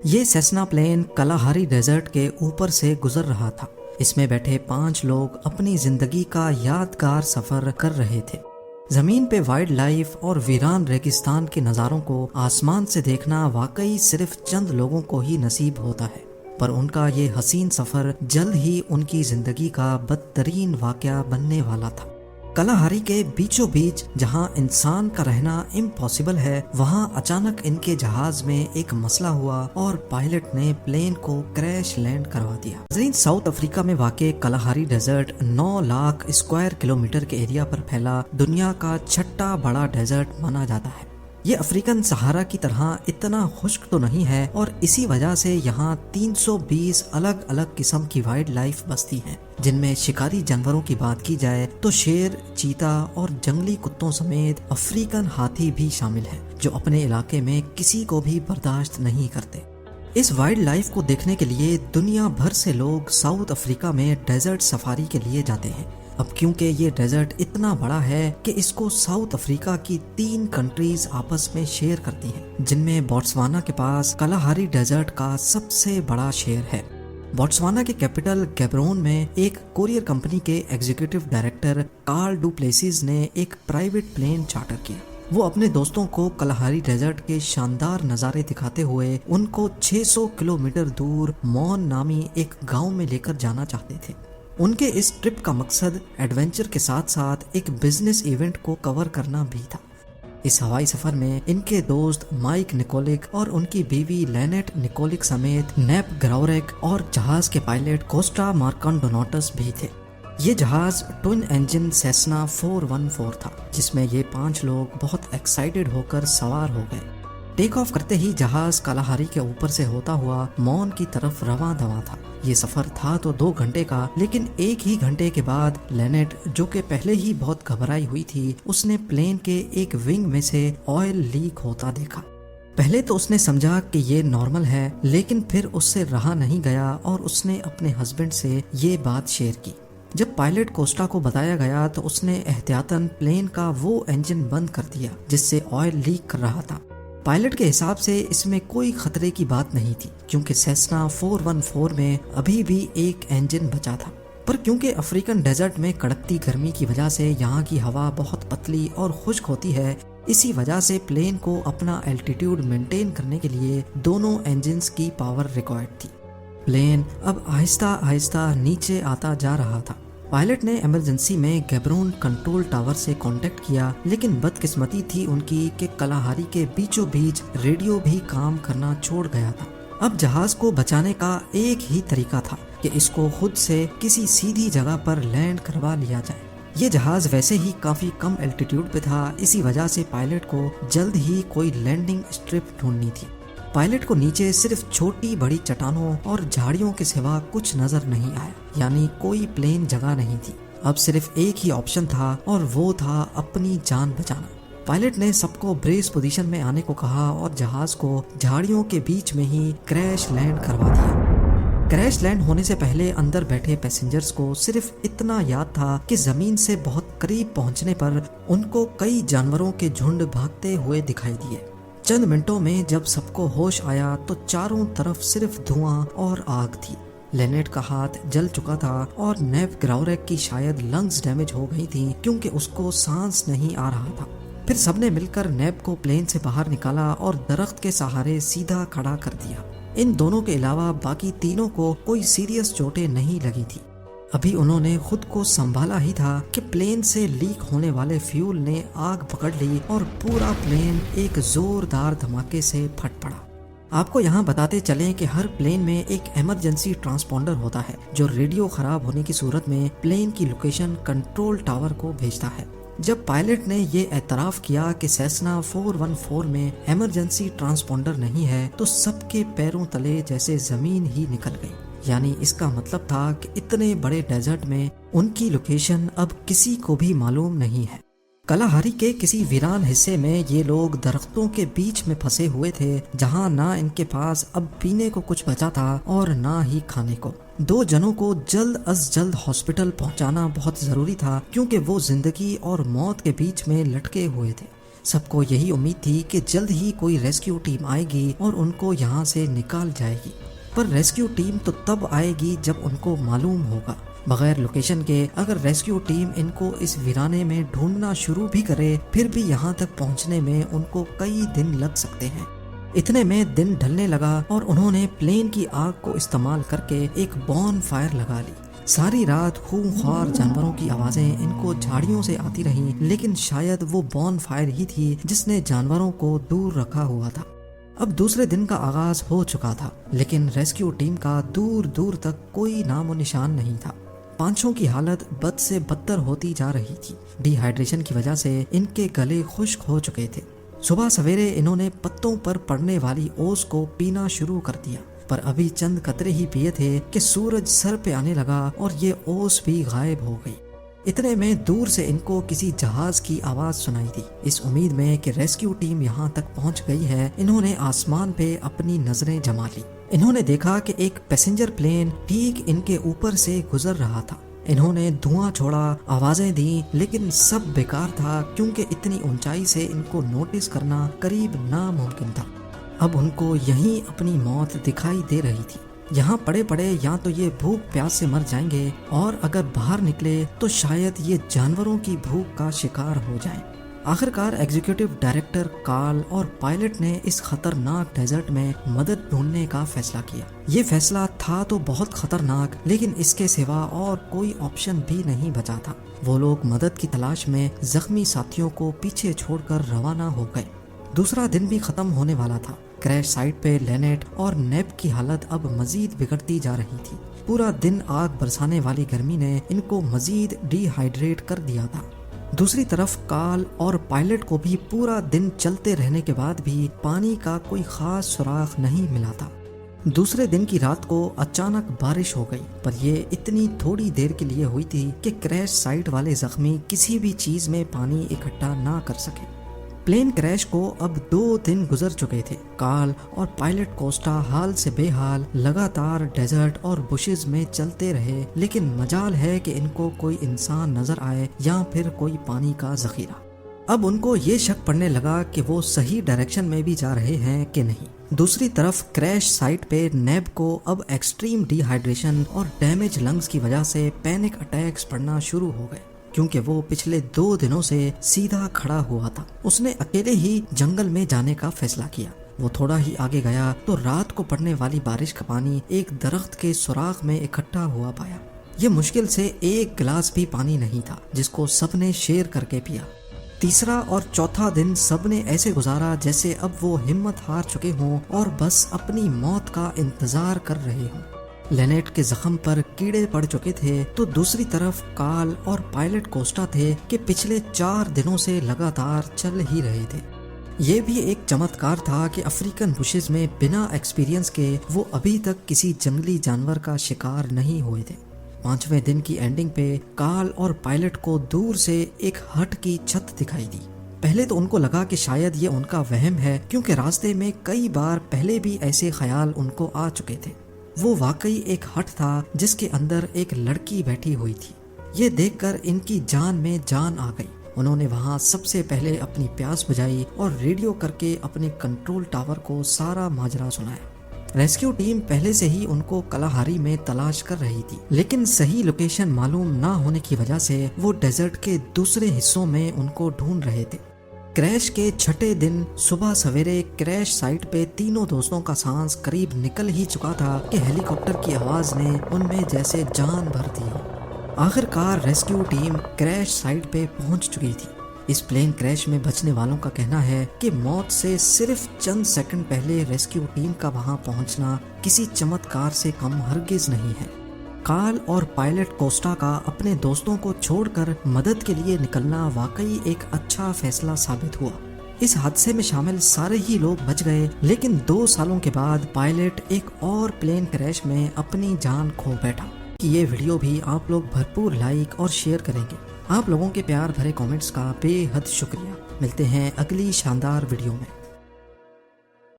یہ Cessna plane کلاہاری desert کے اوپر سے گزر رہا تھا۔ اس میں بیٹھے 5 لوگ اپنی زندگی کا یادگار سفر کر رہے تھے۔ زمین پہ وائلڈ لائف اور ویران ریگستان کے نظاروں کو آسمان سے دیکھنا واقعی صرف چند لوگوں کو ہی نصیب ہوتا ہے، پر ان کا یہ حسین سفر جلد ہی ان کی زندگی کا بدترین واقعہ بننے والا تھا۔ کلاہاری کے بیچوں بیچ جہاں انسان کا رہنا امپاسبل ہے، وہاں اچانک ان کے جہاز میں ایک مسئلہ ہوا اور پائلٹ نے پلین کو کریش لینڈ کروا دیا۔ ساؤتھ افریقہ میں واقع کلاہاری ڈیزرٹ 9 لاکھ اسکوائر کلومیٹر کے ایریا پر پھیلا دنیا کا 6واں بڑا ڈیزرٹ مانا جاتا ہے۔ یہ افریقن صحارا کی طرح اتنا خشک تو نہیں ہے، اور اسی وجہ سے یہاں 320 الگ الگ قسم کی وائلڈ لائف بستی ہیں، جن میں شکاری جانوروں کی بات کی جائے تو شیر، چیتا اور جنگلی کتوں سمیت افریقن ہاتھی بھی شامل ہیں، جو اپنے علاقے میں کسی کو بھی برداشت نہیں کرتے۔ اس وائلڈ لائف کو دیکھنے کے لیے دنیا بھر سے لوگ ساؤتھ افریقہ میں ڈیزرٹ سفاری کے لیے جاتے ہیں۔ اب کیونکہ یہ ڈیزرٹ اتنا بڑا ہے کہ اس کو ساؤتھ افریقہ کی 3 کنٹریز آپس میں شیئر کرتی ہیں، جن میں بوٹسوانا کے پاس کلاہاری ڈیزرٹ کا سب سے بڑا شہر ہے۔ بوٹسوانا کے کیپٹل گیبرون میں ایک کوریئر کمپنی کے executive director Carl du Plessis نے ایک پرائیویٹ پلین چارٹر کیا۔ وہ اپنے دوستوں کو کلاہاری ڈیزرٹ کے شاندار نظارے دکھاتے ہوئے ان کو 600 کلومیٹر دور مون نامی ایک گاؤں میں لے کر جانا چاہتے تھے۔ ان کے اس ٹرپ کا مقصد ایڈونچر کے ساتھ ساتھ ایک بزنس ایونٹ کو کور کرنا بھی تھا۔ اس ہوائی سفر میں ان کے دوست مائک نکولک اور ان کی بیوی لینٹ نکولک سمیت نیپ گراورک اور جہاز کے پائلٹ کوسٹا مارکانڈوناٹس بھی تھے۔ یہ جہاز ٹوین انجن سیسنا 414 تھا، جس میں یہ 5 لوگ بہت ایکسائٹڈ ہو کر سوار ہو گئے۔ ٹیک آف کرتے ہی جہاز کلاہاری کے اوپر سے ہوتا ہوا مون کی طرف رواں دواں تھا۔ یہ سفر تھا تو 2 گھنٹے کا، لیکن 1 ہی گھنٹے کے بعد لینٹ، جو کہ پہلے ہی بہت گھبرائی ہوئی تھی، اس نے پلین کے ایک ونگ میں سے آئل لیک ہوتا دیکھا۔ پہلے تو اس نے سمجھا کہ یہ نارمل ہے، لیکن پھر اس سے رہا نہیں گیا اور اس نے اپنے ہسبینڈ سے یہ بات شیئر کی۔ جب پائلٹ کوسٹا کو بتایا گیا تو اس نے احتیاطاً پلین کا وہ انجن بند کر دیا جس سے آئل لیک کر رہا تھا۔ پائلٹ کے حساب سے اس میں کوئی خطرے کی بات نہیں تھی، کیونکہ سیسنا 414 میں ابھی بھی ایک انجن بچا تھا، پر کیونکہ افریقن ڈیزرٹ میں کڑکتی گرمی کی وجہ سے یہاں کی ہوا بہت پتلی اور خشک ہوتی ہے، اسی وجہ سے پلین کو اپنا الٹیٹیوڈ مینٹین کرنے کے لیے دونوں انجنز کی پاور ریکوائرڈ تھی۔ پلین اب آہستہ آہستہ نیچے آتا جا رہا تھا۔ پائلٹ نے ایمرجنسی میں گیبرون کنٹرول ٹاور سے کانٹیکٹ کیا، لیکن بدقسمتی تھی ان کی کہ کلاہاری کے بیچوں بیچ ریڈیو بھی کام کرنا چھوڑ گیا تھا۔ اب جہاز کو بچانے کا ایک ہی طریقہ تھا کہ اس کو خود سے کسی سیدھی جگہ پر لینڈ کروا لیا جائے۔ یہ جہاز ویسے ہی کافی کم الٹیٹیوڈ پہ تھا، اسی وجہ سے پائلٹ کو جلد ہی کوئی لینڈنگ اسٹرپ ڈھونڈنی تھی۔ پائلٹ کو نیچے صرف چھوٹی بڑی چٹانوں اور جھاڑیوں کے سوا کچھ نظر نہیں آیا، یعنی کوئی پلین جگہ نہیں تھی۔ اب صرف ایک ہی آپشن تھا اور وہ تھا اپنی جان بچانا۔ پائلٹ نے سب کو بریس پوزیشن میں آنے کو کہا اور جہاز کو جھاڑیوں کے بیچ میں ہی کریش لینڈ کروا دیا۔ کریش لینڈ ہونے سے پہلے اندر بیٹھے پیسنجرز کو صرف اتنا یاد تھا کہ زمین سے بہت قریب پہنچنے پر ان کو کئی جانوروں کے جھنڈ بھاگتے ہوئے دکھائی دیے۔ چند منٹوں میں جب سب کو ہوش آیا تو چاروں طرف صرف دھواں اور آگ تھی۔ لینٹ کا ہاتھ جل چکا تھا اور نیپ گراورک کی شاید لنگز ڈیمیج ہو گئی تھی، کیونکہ اس کو سانس نہیں آ رہا تھا۔ پھر سب نے مل کر نیپ کو پلین سے باہر نکالا اور درخت کے سہارے سیدھا کھڑا کر دیا۔ ان دونوں کے علاوہ باقی تینوں کو کوئی سیریس چوٹیں نہیں لگی تھی۔ ابھی انہوں نے خود کو سنبھالا ہی تھا کہ پلین سے لیک ہونے والے فیول نے آگ پکڑ لی اور پورا پلین ایک زوردار دھماکے سے پھٹ پڑا۔ آپ کو یہاں بتاتے چلیں کہ ہر پلین میں ایک ایمرجنسی ٹرانسپونڈر ہوتا ہے جو ریڈیو خراب ہونے کی صورت میں پلین کی لوکیشن کنٹرول ٹاور کو بھیجتا ہے۔ جب پائلٹ نے یہ اعتراف کیا کہ سیسنا 414 میں ایمرجنسی ٹرانسپونڈر نہیں ہے تو سب کے پیروں تلے جیسے زمین ہی نکل گئی، یعنی اس کا مطلب تھا کہ اتنے بڑے ڈیزرٹ میں ان کی لوکیشن اب کسی کو بھی معلوم نہیں ہے۔ کلاہاری کے کسی ویران حصے میں یہ لوگ درختوں کے بیچ میں پھنسے ہوئے تھے، جہاں نہ ان کے پاس اب پینے کو کچھ بچا تھا اور نہ ہی کھانے کو۔ 2 جنوں کو جلد از جلد ہاسپٹل پہنچانا بہت ضروری تھا، کیونکہ وہ زندگی اور موت کے بیچ میں لٹکے ہوئے تھے۔ سب کو یہی امید تھی کہ جلد ہی کوئی ریسکیو ٹیم آئے گی اور ان کو یہاں سے نکال جائے گی، پر ریسکیو ٹیم تو تب آئے گی جب ان کو معلوم ہوگا۔ بغیر لوکیشن کے اگر ریسکیو ٹیم ان کو اس ویرانے میں ڈھونڈنا شروع بھی کرے، پھر بھی یہاں تک پہنچنے میں ان کو کئی دن لگ سکتے ہیں۔ اتنے میں دن ڈھلنے لگا اور انہوں نے پلین کی آگ کو استعمال کر کے ایک بون فائر لگا لی۔ ساری رات خونخوار جانوروں کی آوازیں ان کو جھاڑیوں سے آتی رہیں، لیکن شاید وہ بون فائر ہی تھی جس نے جانوروں کو دور رکھا ہوا تھا۔ اب دوسرے دن کا آغاز ہو چکا تھا، لیکن ریسکیو ٹیم کا دور دور تک کوئی نام و نشان نہیں تھا۔ پانچوں کی حالت بد سے بدتر ہوتی جا رہی تھی۔ ڈی ہائیڈریشن کی وجہ سے ان کے گلے خشک ہو چکے تھے۔ صبح سویرے انہوں نے پتوں پر پڑنے والی اوس کو پینا شروع کر دیا، پر ابھی چند قطرے ہی پیے تھے کہ سورج سر پہ آنے لگا اور یہ اوس بھی غائب ہو گئی۔ اتنے میں دور سے ان کو کسی جہاز کی آواز سنائی دی۔ اس امید میں کہ ریسکیو ٹیم یہاں تک پہنچ گئی ہے، انہوں نے آسمان پہ اپنی نظریں جما لی۔ انہوں نے دیکھا کہ ایک پیسنجر پلین ٹھیک ان کے اوپر سے گزر رہا تھا۔ انہوں نے دھواں چھوڑا، آوازیں دیں، لیکن سب بیکار تھا کیونکہ اتنی اونچائی سے ان کو نوٹس کرنا قریب ناممکن تھا۔ اب ان کو یہیں اپنی موت دکھائی دے رہی تھی۔ یہاں پڑے پڑے یا تو یہ بھوک پیاس سے مر جائیں گے، اور اگر باہر نکلے تو شاید یہ جانوروں کی بھوک کا شکار ہو جائیں۔ آخرکار ایگزیکٹو ڈائریکٹر کارل اور پائلٹ نے اس خطرناک ڈیزرٹ میں مدد ڈھونڈنے کا فیصلہ کیا۔ یہ فیصلہ تھا تو بہت خطرناک، لیکن اس کے سوا اور کوئی آپشن بھی نہیں بچا تھا۔ وہ لوگ مدد کی تلاش میں زخمی ساتھیوں کو پیچھے چھوڑ کر روانہ ہو گئے۔ دوسرا دن بھی ختم ہونے والا تھا۔ کریش سائٹ پہ لینٹ اور نیب کی حالت اب مزید بگڑتی جا رہی تھی۔ پورا دن آگ برسانے والی گرمی نے ان کو مزید ڈی ہائیڈریٹ کر دیا تھا۔ دوسری طرف کارل اور پائلٹ کو بھی پورا دن چلتے رہنے کے بعد بھی پانی کا کوئی خاص سراغ نہیں ملا تھا۔ دوسرے دن کی رات کو اچانک بارش ہو گئی، پر یہ اتنی تھوڑی دیر کے لیے ہوئی تھی کہ کریش سائٹ والے زخمی کسی بھی چیز میں پانی اکٹھا نہ کر سکے۔ پلین کریش کو اب 2 دن گزر چکے تھے۔ کارل اور پائلٹ کوسٹا حال سے بے حال لگاتار ڈیزرٹ اور بشز میں چلتے رہے، لیکن مجال ہے کہ ان کو کوئی انسان نظر آئے یا پھر کوئی پانی کا ذخیرہ۔ اب ان کو یہ شک پڑنے لگا کہ وہ صحیح ڈائریکشن میں بھی جا رہے ہیں کہ نہیں۔ دوسری طرف کریش سائٹ پہ نیب کو اب ایکسٹریم ڈی ہائیڈریشن اور ڈیمیج لنگز کی وجہ سے پینک اٹیکس پڑنا شروع ہو گئے، کیونکہ وہ پچھلے 2 دنوں سے سیدھا کھڑا ہوا تھا۔ اس نے اکیلے ہی جنگل میں جانے کا فیصلہ کیا۔ وہ تھوڑا ہی آگے گیا تو رات کو پڑنے والی بارش کا پانی ایک درخت کے سوراخ میں اکٹھا ہوا پایا۔ یہ مشکل سے 1 گلاس بھی پانی نہیں تھا، جس کو سب نے شیئر کر کے پیا۔ تیسرا اور چوتھا دن سب نے ایسے گزارا جیسے اب وہ ہمت ہار چکے ہوں اور بس اپنی موت کا انتظار کر رہے ہوں۔ لینٹ کے زخم پر کیڑے پڑ چکے تھے تو دوسری طرف کارل اور پائلٹ کوسٹا تھے کہ پچھلے 4 دنوں سے لگاتار چل ہی رہے تھے۔ یہ بھی ایک چمتکار تھا کہ افریقن بشز میں بنا ایکسپیرینس کے وہ ابھی تک کسی جنگلی جانور کا شکار نہیں ہوئے تھے۔ 5ویں دن کی اینڈنگ پہ کارل اور پائلٹ کو دور سے ایک ہٹ کی چھت دکھائی دی۔ پہلے تو ان کو لگا کہ شاید یہ ان کا وہم ہے، کیونکہ راستے میں کئی بار پہلے بھی ایسے خیال ان کو آ چکے تھے۔ وہ واقعی ایک ہٹ تھا جس کے اندر ایک لڑکی بیٹھی ہوئی تھی۔ یہ دیکھ کر ان کی جان میں جان آ گئی۔ انہوں نے وہاں سب سے پہلے اپنی پیاس بجھائی اور ریڈیو کر کے اپنے کنٹرول ٹاور کو سارا ماجرا سنایا۔ ریسکیو ٹیم پہلے سے ہی ان کو کلاہاری میں تلاش کر رہی تھی، لیکن صحیح لوکیشن معلوم نہ ہونے کی وجہ سے وہ ڈیزرٹ کے دوسرے حصوں میں ان کو ڈھونڈ رہے تھے۔ کریش کے 6 دن صبح سویرے کریش سائٹ پہ تینوں دوستوں کا سانس قریب نکل ہی چکا تھا کہ ہیلی کاپٹر کی آواز نے ان میں جیسے جان بھر دی۔ آخرکار ریسکیو ٹیم کریش سائٹ پہ پہنچ چکی تھی۔ اس پلین کریش میں بچنے والوں کا کہنا ہے کہ موت سے صرف چند سیکنڈ پہلے ریسکیو ٹیم کا وہاں پہنچنا کسی چمتکار سے کم ہرگز نہیں ہے۔ کارل اور پائلٹ کوسٹا کا اپنے دوستوں کو چھوڑ کر مدد کے لیے نکلنا واقعی ایک اچھا فیصلہ ثابت ہوا۔ اس حادثے میں شامل سارے ہی لوگ بچ گئے، لیکن 2 سالوں کے بعد پائلٹ ایک اور پلین کریش میں اپنی جان کھو بیٹھا۔ یہ ویڈیو بھی آپ لوگ بھرپور لائک اور شیئر کریں گے۔ آپ لوگوں کے پیار بھرے کامنٹس کا بے حد شکریہ۔ ملتے ہیں اگلی شاندار ویڈیو میں۔